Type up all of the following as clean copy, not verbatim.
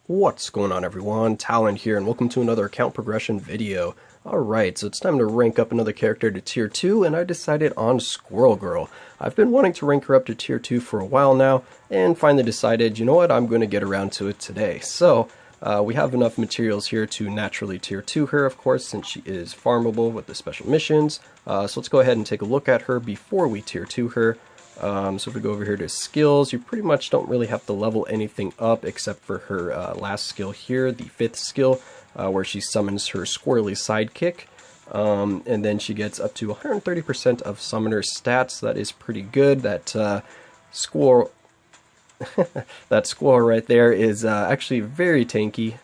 What's going on, everyone? Talen here, and welcome to another account progression video. Alright, so it's time to rank up another character to tier 2, and I decided on Squirrel Girl. I've been wanting to rank her up to tier 2 for a while now, and finally decided, you know what, I'm going to get around to it today. So, we have enough materials here to naturally tier 2 her, of course, since she is farmable with the special missions. So let's go ahead and take a look at her before we tier 2 her. So if we go over here to skills, you pretty much don't really have to level anything up except for her last skill here, the 5th skill, where she summons her Squirrely sidekick. And then she gets up to 130% of summoner stats. That is pretty good. That squirrel right there is actually very tanky,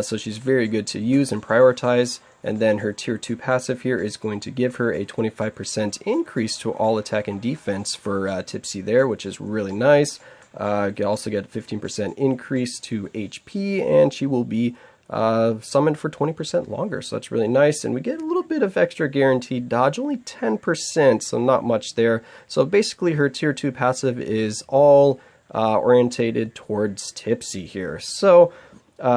so she's very good to use and prioritize. And then her tier 2 passive here is going to give her a 25% increase to all attack and defense for Tipsy there, which is really nice. You also get 15% increase to HP, and she will be summoned for 20% longer, so that's really nice. And we get a little bit of extra guaranteed dodge, only 10%, so not much there. So basically her tier 2 passive is all orientated towards Tipsy here. So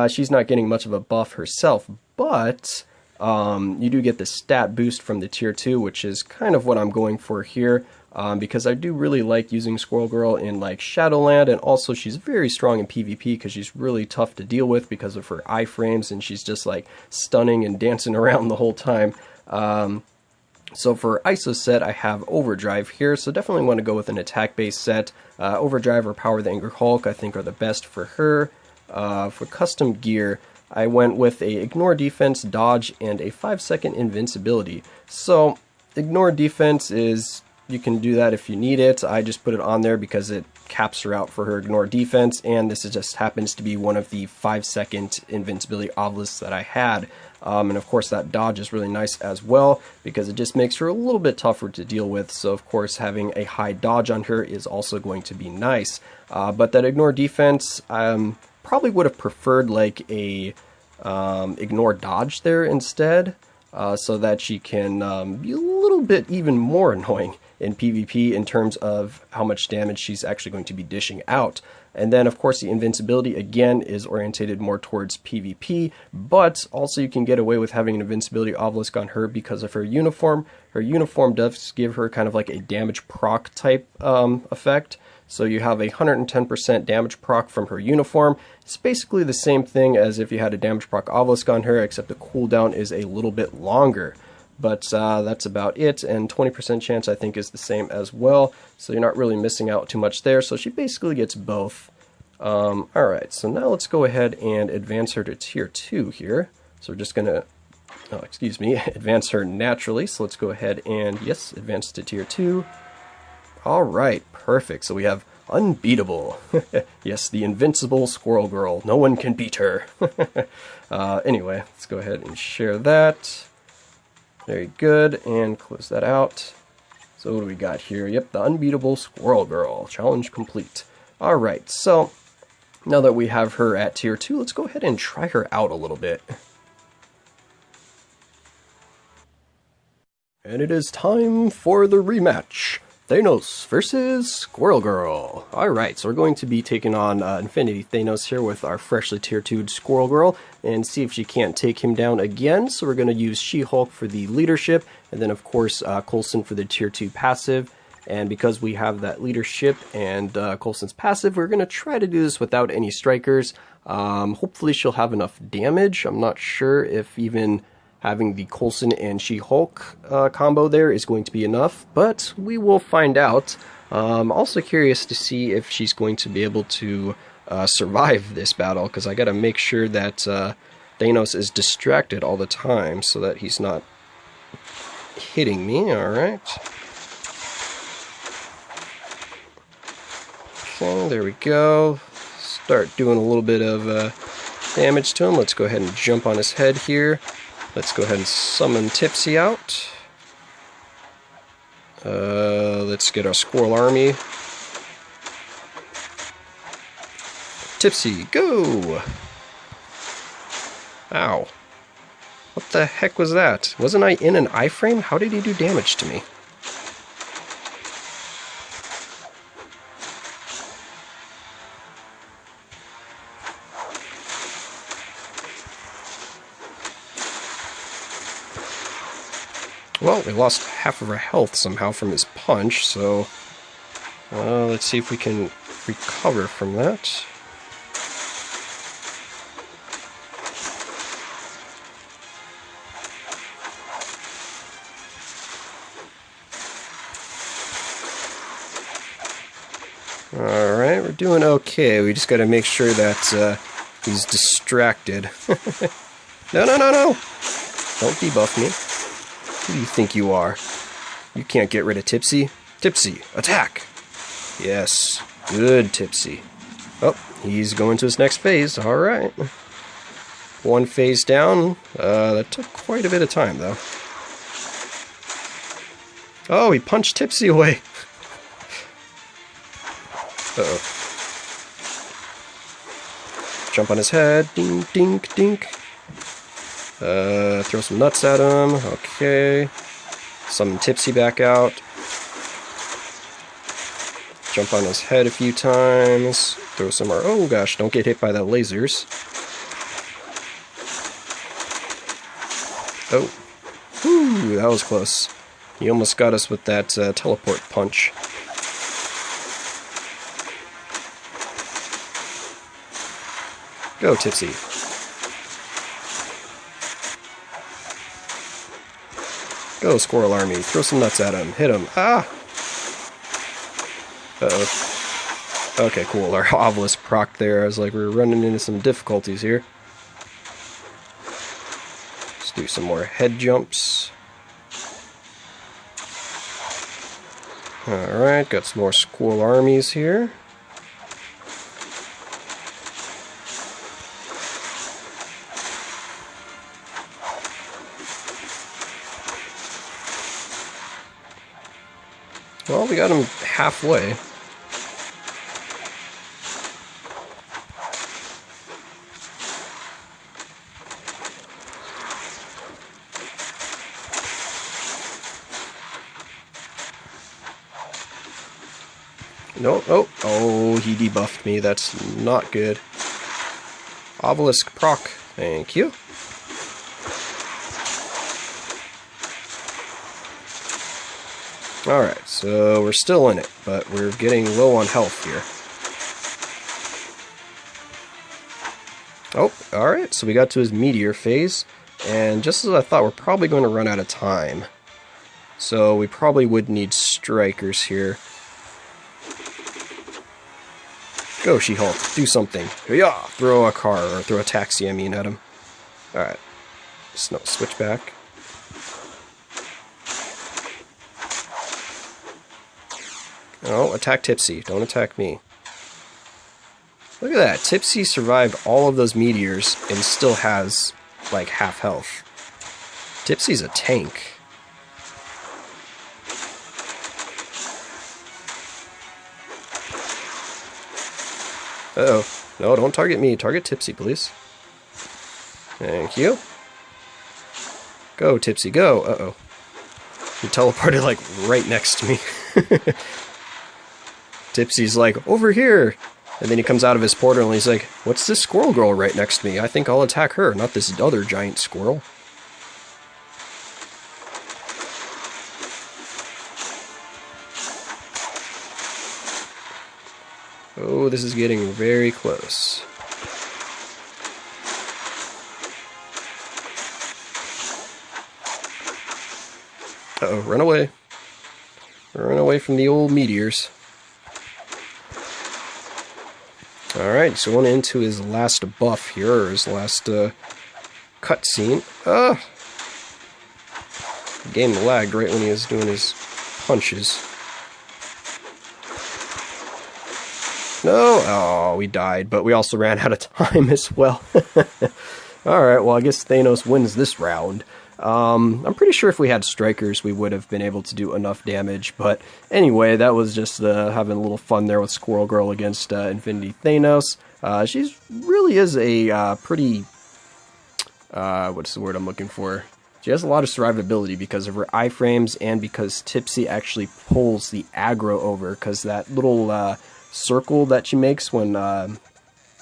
she's not getting much of a buff herself, but you do get the stat boost from the tier 2, which is kind of what I'm going for here, because I do really like using Squirrel Girl in like Shadowland, and also she's very strong in PvP because she's really tough to deal with because of her iframes, and she's just like stunning and dancing around the whole time. So for ISO set, I have Overdrive here, so definitely want to go with an attack-based set. Overdrive or Power the Angry Hulk I think are the best for her. For custom gear, I went with a Ignore Defense, Dodge, and a 5-second Invincibility. So, Ignore Defense is, you can do that if you need it. I just put it on there because it caps her out for her Ignore Defense, and this just happens to be one of the 5-second Invincibility obelisks that I had. And of course that Dodge is really nice as well, because it just makes her a little bit tougher to deal with, so of course having a high Dodge on her is also going to be nice. But that Ignore Defense, probably would have preferred like a Ignore Dodge there instead, so that she can be a little bit even more annoying in PvP in terms of how much damage she's actually going to be dishing out. And then of course the Invincibility again is orientated more towards PvP, but also you can get away with having an Invincibility obelisk on her because of her uniform. Her uniform does give her kind of like a damage proc type effect. So you have a 110% damage proc from her uniform. It's basically the same thing as if you had a damage proc obelisk on her, except the cooldown is a little bit longer. But that's about it, and 20% chance I think is the same as well, so you're not really missing out too much there, so she basically gets both. Alright, so now let's go ahead and advance her to tier 2 here. So we're just gonna, advance her naturally, so let's go ahead and, yes, advance to tier 2. Alright, perfect. So we have Unbeatable. Yes, the invincible Squirrel Girl. No one can beat her. Anyway, let's go ahead and share that. Very good, and close that out. So what do we got here? Yep, the Unbeatable Squirrel Girl. Challenge complete. Alright, so now that we have her at tier 2, let's go ahead and try her out a little bit. And it is time for the rematch. Thanos versus Squirrel Girl. Alright, so we're going to be taking on Infinity Thanos here with our freshly tier 2'd Squirrel Girl, and see if she can't take him down again. So we're going to use She-Hulk for the leadership, and then of course Coulson for the tier 2 passive. And because we have that leadership and Coulson's passive, we're going to try to do this without any strikers. Hopefully she'll have enough damage. I'm not sure if even having the Coulson and She-Hulk combo there is going to be enough, but we will find out. I'm also curious to see if she's going to be able to survive this battle, because I gotta make sure that Thanos is distracted all the time so that he's not hitting me. Alright. Okay, there we go. Start doing a little bit of damage to him. Let's go ahead and jump on his head here. Let's go ahead and summon Tipsy out. Let's get our Squirrel Army. Tipsy, go! Ow. What the heck was that? Wasn't I in an iframe? How did he do damage to me? Well, we lost half of our health somehow from his punch, so let's see if we can recover from that. Alright, we're doing okay. We just gotta make sure that he's distracted. No, no, no, no! Don't debuff me. Who do you think you are? You can't get rid of Tipsy. Tipsy, attack! Yes, good Tipsy. Oh, he's going to his next phase. Alright. One phase down. That took quite a bit of time, though. Oh, he punched Tipsy away. Uh-oh. Jump on his head. Ding, ding, dink. Throw some nuts at him. Okay. Summon Tipsy back out. Jump on his head a few times. Throw some more. Oh gosh, don't get hit by the lasers. Oh. Whew, that was close. He almost got us with that teleport punch. Go, Tipsy. Go, Squirrel Army. Throw some nuts at him. Hit him. Ah! Uh-oh. Okay, cool. Our obelisk proc there. I was like, we were running into some difficulties here. Let's do some more head jumps. Alright, got some more Squirrel Armies here. Well, we got him halfway. No, oh, he debuffed me. That's not good. Obelisk proc. Thank you. Alright, so we're still in it, but we're getting low on health here. Oh, alright, so we got to his meteor phase, and just as I thought, we're probably going to run out of time. So we probably would need strikers here. Go, She-Hulk, do something. Yeah, throw a car, or throw a taxi, I mean, at him. Alright, switch back. Oh, attack Tipsy. Don't attack me. Look at that. Tipsy survived all of those meteors and still has, like, half health. Tipsy's a tank. Uh-oh. No, don't target me. Target Tipsy, please. Thank you. Go, Tipsy, go. Uh-oh. He teleported, like, right next to me. Tipsy's like, over here! And then he comes out of his portal and he's like, what's this squirrel girl right next to me? I think I'll attack her, not this other giant squirrel. Oh, this is getting very close. Uh-oh, run away. Run away from the old meteors. Alright, he's going into his last buff here, or his last cutscene. The game lagged right when he was doing his punches. No! Oh, we died, but we also ran out of time as well. Alright, well I guess Thanos wins this round. I'm pretty sure if we had strikers we would have been able to do enough damage, but anyway, that was just having a little fun there with Squirrel Girl against Infinity Thanos. She really is a pretty, what's the word I'm looking for? She has a lot of survivability because of her iframes and because Tipsy actually pulls the aggro over, because that little circle that she makes when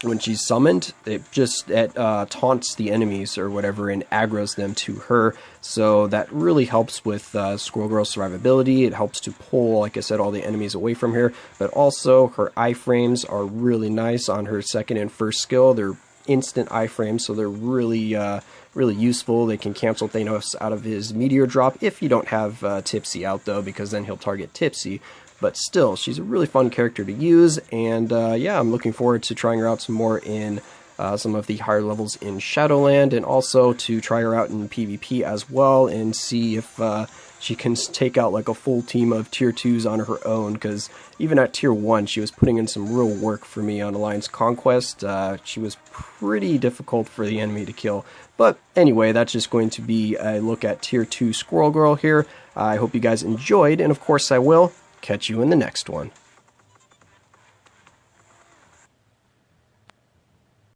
when she's summoned, it just taunts the enemies or whatever and aggroes them to her. So that really helps with Squirrel Girl's survivability. It helps to pull, like I said, all the enemies away from her. But also her iframes are really nice on her second and first skill. They're instant iframes, so they're really really useful. They can cancel Thanos out of his meteor drop if you don't have Tipsy out though, because then he'll target Tipsy. But still, she's a really fun character to use, and yeah, I'm looking forward to trying her out some more in some of the higher levels in Shadowland, and also to try her out in PvP as well, and see if she can take out like a full team of tier 2s on her own, because even at tier 1, she was putting in some real work for me on Alliance Conquest. She was pretty difficult for the enemy to kill. But anyway, that's just going to be a look at tier 2 Squirrel Girl here. I hope you guys enjoyed, and of course I will catch you in the next one.